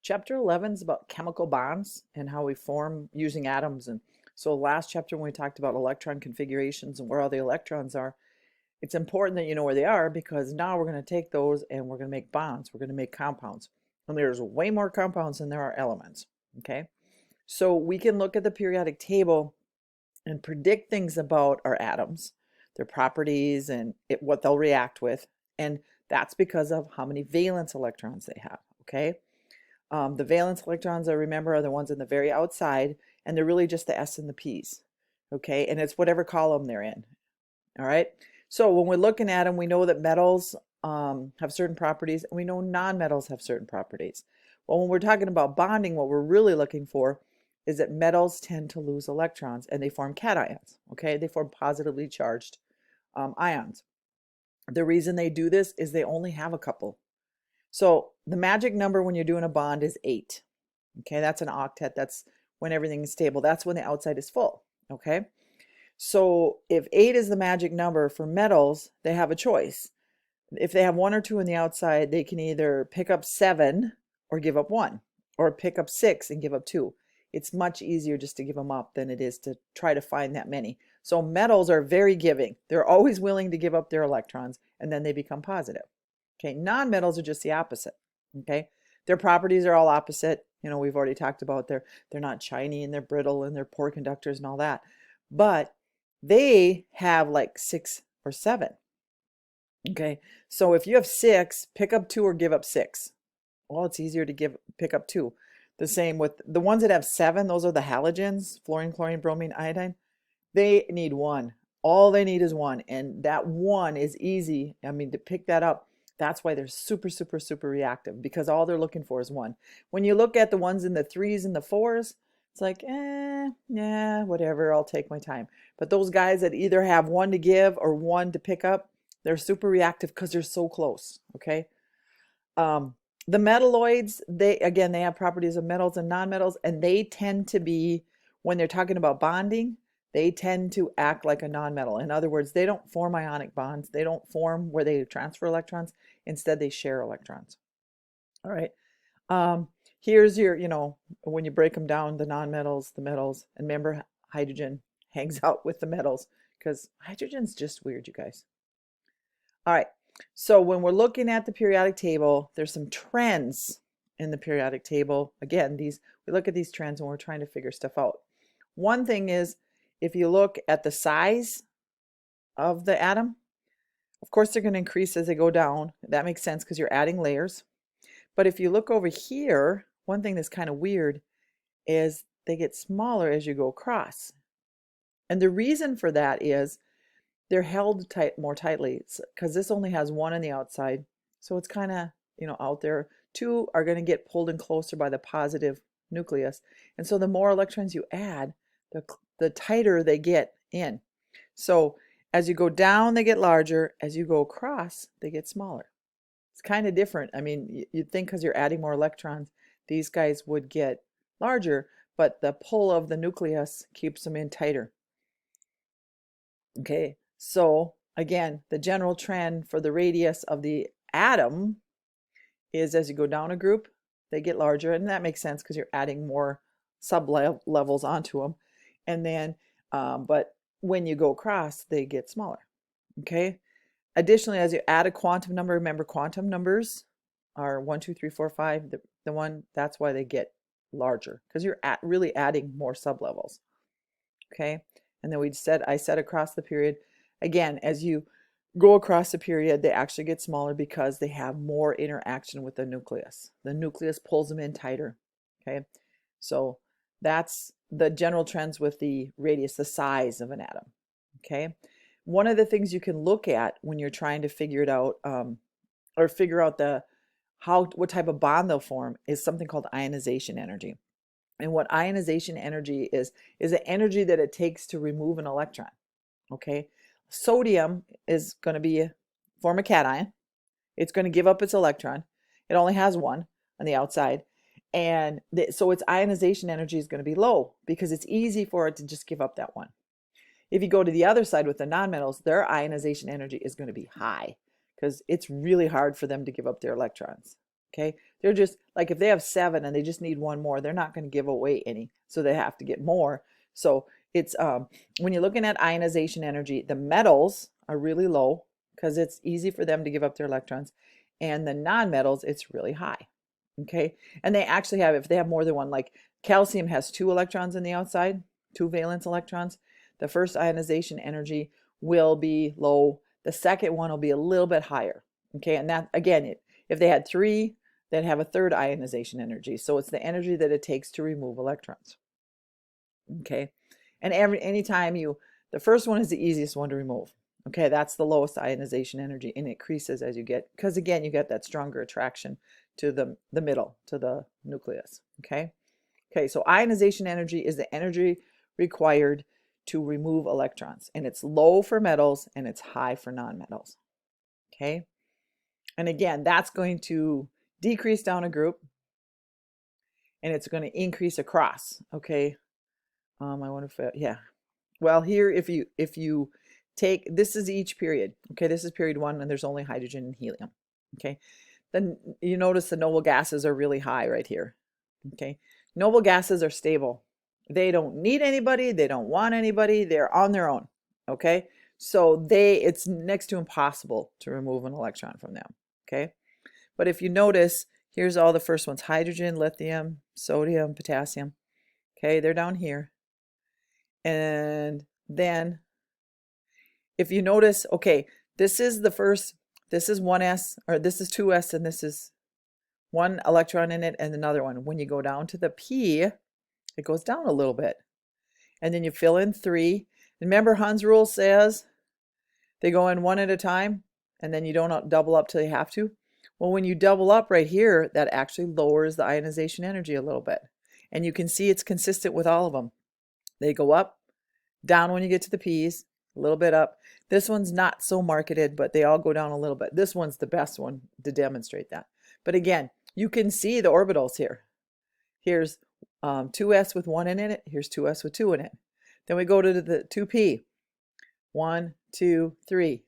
Chapter 11 is about chemical bonds and how we form using atoms. And so last chapter when we talked about electron configurations and where all the electrons are, it's important that you know where they are because now we're going to take those and we're going to make bonds. We're going to make compounds. And there's way more compounds than there are elements. Okay? So we can look at the periodic table and predict things about our atoms, their properties and what they'll react with. And that's because of how many valence electrons they have. Okay? The valence electrons, I remember, are the ones in the very outside, and they're really just the S and the P's. Okay, and it's whatever column they're in. All right, so when we're looking at them, we know that metals have certain properties, and we know nonmetals have certain properties. Well, when we're talking about bonding, what we're really looking for is that metals tend to lose electrons, and they form cations. Okay, they form positively charged ions. The reason they do this is they only have a couple. So the magic number when you're doing a bond is 8. Okay, that's an octet. That's when everything is stable. That's when the outside is full. Okay, so if 8 is the magic number for metals, they have a choice. If they have 1 or 2 on the outside, they can either pick up 7 or give up 1, or pick up 6 and give up 2. It's much easier just to give them up than it is to try to find that many. So metals are very giving. They're always willing to give up their electrons, and then they become positive. Okay, nonmetals are just the opposite. Okay, their properties are all opposite. You know, we've already talked about they're not shiny and they're brittle and they're poor conductors and all that. But they have like 6 or 7. Okay, so if you have 6, pick up 2 or give up 6. Well, it's easier to pick up 2. The same with the ones that have 7, those are the halogens, fluorine, chlorine, bromine, iodine. They need 1. All they need is 1, and that 1 is easy. I mean, to pick that up, that's why they're super, super, super reactive, because all they're looking for is 1. When you look at the ones in the 3s and the 4s, it's like, yeah, whatever, I'll take my time. But those guys that either have 1 to give or 1 to pick up, they're super reactive because they're so close, okay? The metalloids, they have properties of metals and nonmetals, and they tend to be, when they're talking about bonding, they tend to act like a nonmetal. In other words, they don't form ionic bonds. They don't form where they transfer electrons. Instead, they share electrons. All right. Here's your, when you break them down, the nonmetals, the metals, and remember, hydrogen hangs out with the metals because hydrogen's just weird, you guys. All right. So when we're looking at the periodic table, there's some trends in the periodic table. Again, we look at these trends when we're trying to figure stuff out. One thing is, if you look at the size of the atom, of course they're going to increase as they go down. That makes sense because you're adding layers. But if you look over here, one thing that's kind of weird is they get smaller as you go across. And the reason for that is they're held more tightly because this only has 1 on the outside. So it's kind of, out there. 2 are going to get pulled in closer by the positive nucleus. And so the more electrons you add, the tighter they get in. So as you go down, they get larger. As you go across, they get smaller. It's kind of different. I mean, you'd think because you're adding more electrons, these guys would get larger, but the pull of the nucleus keeps them in tighter. Okay, so again, the general trend for the radius of the atom is as you go down a group, they get larger, and that makes sense because you're adding more sub-levels onto them. And then, but when you go across, they get smaller. Okay. Additionally, as you add a quantum number, remember quantum numbers are 1, 2, 3, 4, 5. The one, that's why they get larger because you're really adding more sublevels. Okay. And then I said across the period, again, as you go across the period, they actually get smaller because they have more interaction with the nucleus. The nucleus pulls them in tighter. Okay. So that's the general trends with the radius, the size of an atom. Okay. One of the things you can look at when you're trying to figure it out, or figure out what type of bond they'll form, is something called ionization energy. And what ionization energy is the energy that it takes to remove an electron. Okay, sodium is going to form a cation. It's going to give up its electron. It only has 1 on the outside, and so its ionization energy is going to be low because it's easy for it to just give up that 1. If you go to the other side with the nonmetals, their ionization energy is going to be high because it's really hard for them to give up their electrons. Okay, they're just like, if they have 7 and they just need one more, they're not going to give away any, so they have to get more. So it's when you're looking at ionization energy, the metals are really low because it's easy for them to give up their electrons, and the non-metals, it's really high. Okay, and they actually have, if they have more than one, like calcium has 2 electrons in the outside, 2 valence electrons. The first ionization energy will be low. The second one will be a little bit higher. Okay, and that again, if they had 3, they'd have a third ionization energy. So it's the energy that it takes to remove electrons. Okay, and anytime the first one is the easiest one to remove. Okay, that's the lowest ionization energy, and it increases as you get, because again, you get that stronger attraction to the middle, to the nucleus. Okay, so ionization energy is the energy required to remove electrons, and it's low for metals and it's high for nonmetals. Okay, and again, that's going to decrease down a group, and it's going to increase across. Okay, I wonder if yeah. Well, here, if you take, this is each period. Okay, this is period 1, and there's only hydrogen and helium. Okay, then you notice the noble gases are really high right here. Okay, noble gases are stable. They don't need anybody. They don't want anybody. They're on their own. Okay, so it's next to impossible to remove an electron from them. Okay, but if you notice, here's all the first ones: hydrogen, lithium, sodium, potassium. Okay, they're down here. And then if you notice, okay, this is the first, this is 1s, or this is 2s, and this is 1 electron in it and another one. When you go down to the p, it goes down a little bit. And then you fill in 3. Remember, Hund's rule says they go in 1 at a time, and then you don't double up till you have to. Well, when you double up right here, that actually lowers the ionization energy a little bit. And you can see it's consistent with all of them. They go up, down when you get to the p's, a little bit up. This one's not so marketed, but they all go down a little bit. This one's the best one to demonstrate that. But again, you can see the orbitals here. Here's 2s with 1 in it. Here's 2s with 2 in it. Then we go to the 2p. 1, 2, 3.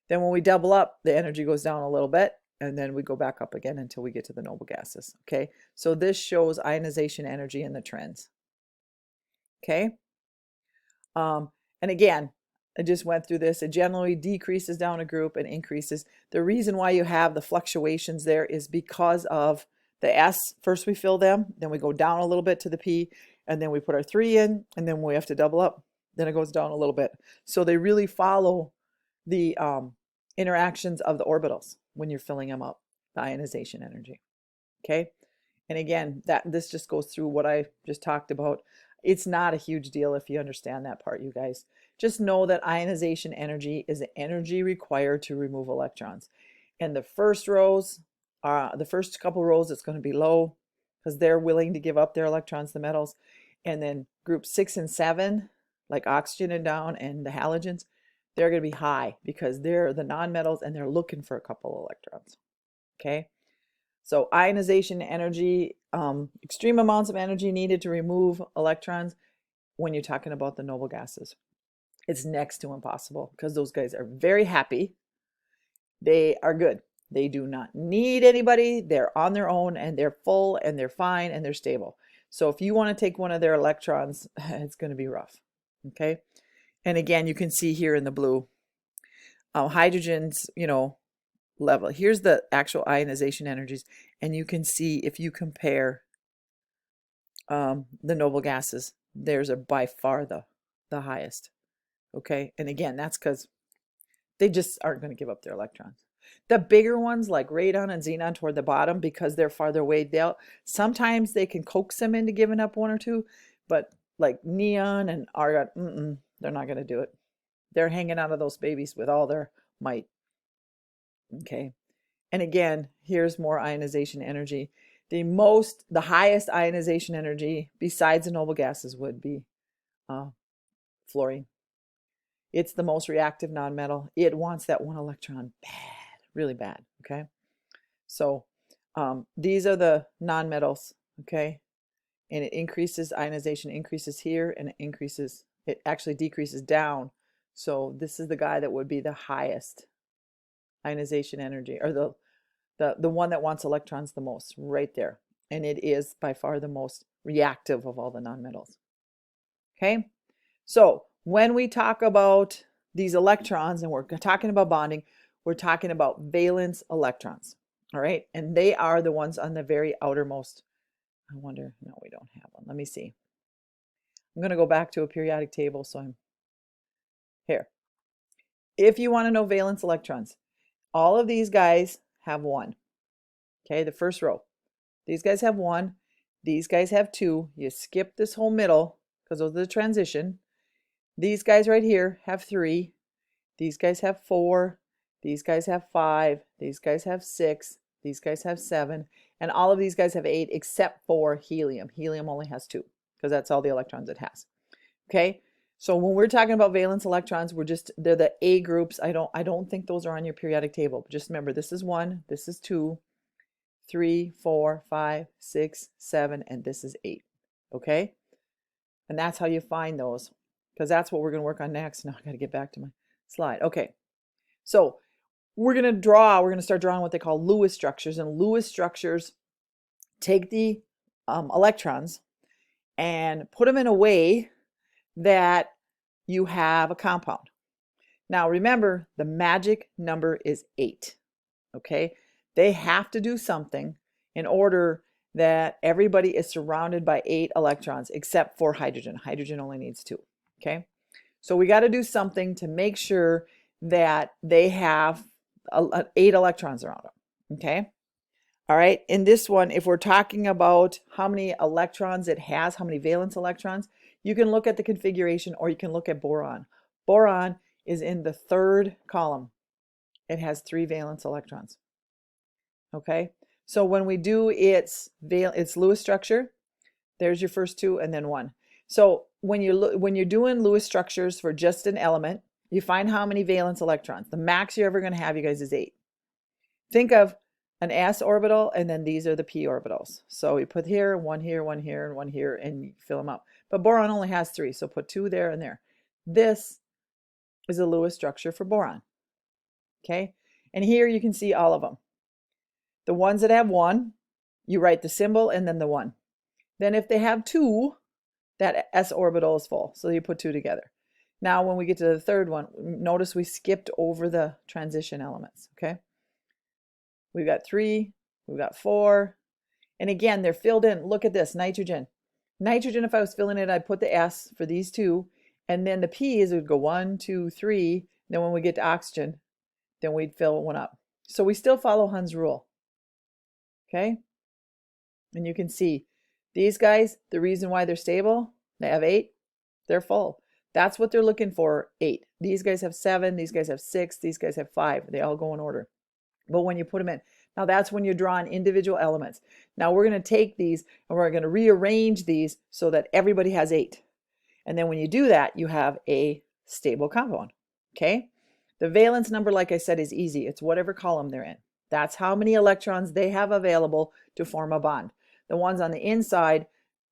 Then when we double up, the energy goes down a little bit, and then we go back up again until we get to the noble gases. Okay, so this shows ionization energy in the trends. Okay. And again, I just went through this. It generally decreases down a group and increases. The reason why you have the fluctuations there is because of the S. First we fill them, then we go down a little bit to the P, and then we put our 3 in, and then we have to double up. Then it goes down a little bit. So they really follow the interactions of the orbitals when you're filling them up, the ionization energy. Okay? And again, this just goes through what I just talked about. It's not a huge deal if you understand that part, you guys. Just know that ionization energy is the energy required to remove electrons. And the first rows, the first couple rows, it's going to be low because they're willing to give up their electrons, the metals. And then group 6 and 7, like oxygen and down, and the halogens, they're going to be high because they're the nonmetals and they're looking for a couple of electrons. Okay? So ionization energy, extreme amounts of energy needed to remove electrons when you're talking about the noble gases. It's next to impossible because those guys are very happy. They are good. They do not need anybody. They're on their own, and they're full, and they're fine, and they're stable. So if you want to take one of their electrons, it's going to be rough. Okay. And again, you can see here in the blue, hydrogen's, level. Here's the actual ionization energies, and you can see if you compare the noble gases, theirs are by far the highest. Okay, and again, that's because they just aren't going to give up their electrons. The bigger ones like radon and xenon toward the bottom, because they're farther away, sometimes they can coax them into giving up 1 or 2, but like neon and argon, they're not going to do it. They're hanging out of those babies with all their might. Okay. And again, here's more ionization energy. The highest ionization energy besides the noble gases would be fluorine. It's the most reactive nonmetal. It wants that 1 electron bad, really bad. Okay. So these are the nonmetals. Okay. And it increases, ionization increases here, and it actually decreases down. So this is the guy that would be the highest ionization energy, or the the one that wants electrons the most, right there. And it is by far the most reactive of all the nonmetals. Okay, so when we talk about these electrons and we're talking about bonding, we're talking about valence electrons. All right, and they are the ones on the very outermost. I wonder, no, we don't have one. Let me see. I'm going to go back to a periodic table. So I'm here. If you want to know valence electrons, all of these guys have one. Okay, the first row. These guys have one. These guys have two. You skip this whole middle because those are the transition. These guys right here have three. These guys have four. These guys have five. These guys have six. These guys have seven. And all of these guys have eight except for helium. Helium only has two because that's all the electrons it has. Okay, so when we're talking about valence electrons, they're the A groups. I don't think those are on your periodic table. But just remember, this is 1, this is 2, 3, 4, 5, 6, 7, and this is 8. Okay, and that's how you find those, because that's what we're going to work on next. Now I got to get back to my slide. Okay, so we're going to start drawing what they call Lewis structures, and Lewis structures take the electrons and put them in a way that you have a compound. Now remember, the magic number is 8. Okay, they have to do something in order that everybody is surrounded by 8 electrons except for hydrogen. Hydrogen only needs 2. Okay, so we got to do something to make sure that they have 8 electrons around them. Okay, all right, in this one, if we're talking about how many electrons it has, how many valence electrons, you can look at the configuration or you can look at boron. Boron is in the 3rd column. It has 3 valence electrons. Okay, so when we do its Lewis structure, there's your first 2 and then 1. So when you're doing Lewis structures for just an element, you find how many valence electrons. The max you're ever going to have, you guys, is 8. Think of an s orbital, and then these are the p orbitals. So you put here, 1 here, 1 here, and 1 here, and you fill them up. But boron only has 3, so put 2 there and there. This is a Lewis structure for boron. Okay, and here you can see all of them. The ones that have 1, you write the symbol and then the 1. Then if they have 2, that s orbital is full, so you put 2 together. Now when we get to the 3rd one, notice we skipped over the transition elements. Okay, we've got 3, we've got 4, and again they're filled in. Look at this, nitrogen. Nitrogen, if I was filling it, I'd put the S for these 2, and then the P's would go 1, 2, 3. Then when we get to oxygen, then we'd fill one up. So we still follow Hund's rule. Okay, and you can see these guys, the reason why they're stable, they have 8, they're full. That's what they're looking for, 8. These guys have 7, these guys have 6, these guys have 5. They all go in order. But when you put them in, now that's when you're drawing individual elements. Now we're going to take these and we're going to rearrange these so that everybody has 8. And then when you do that, you have a stable compound. Okay, the valence number, like I said, is easy. It's whatever column they're in. That's how many electrons they have available to form a bond. The ones on the inside,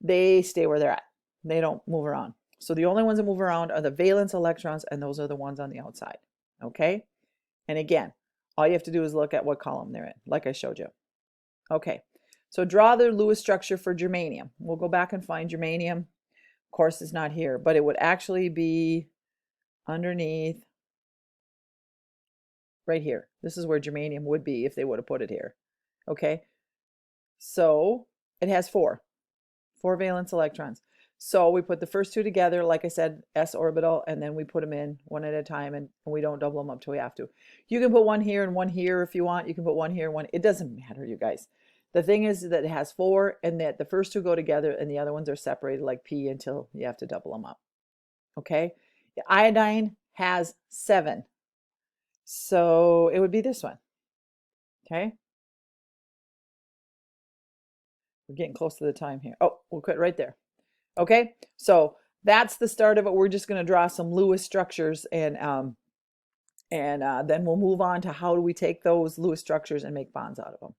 they stay where they're at. They don't move around. So the only ones that move around are the valence electrons, and those are the ones on the outside. Okay, and again, all you have to do is look at what column they're in, like I showed you. Okay, so draw the Lewis structure for germanium. We'll go back and find germanium. Of course, it's not here, but it would actually be underneath right here. This is where germanium would be if they would have put it here. Okay, so it has 4 valence electrons. So we put the first 2 together, like I said, s orbital, and then we put them in one at a time, and we don't double them up till we have to. You can put 1 here and 1 here if you want. You can put 1 here and 1. It doesn't matter, you guys. The thing is that it has 4, and that the first 2 go together and the other ones are separated like P until you have to double them up. Okay, the iodine has 7, so it would be this one. Okay, we're getting close to the time here. Oh, we'll quit right there. Okay, so that's the start of it. We're just going to draw some Lewis structures, and then we'll move on to how do we take those Lewis structures and make bonds out of them.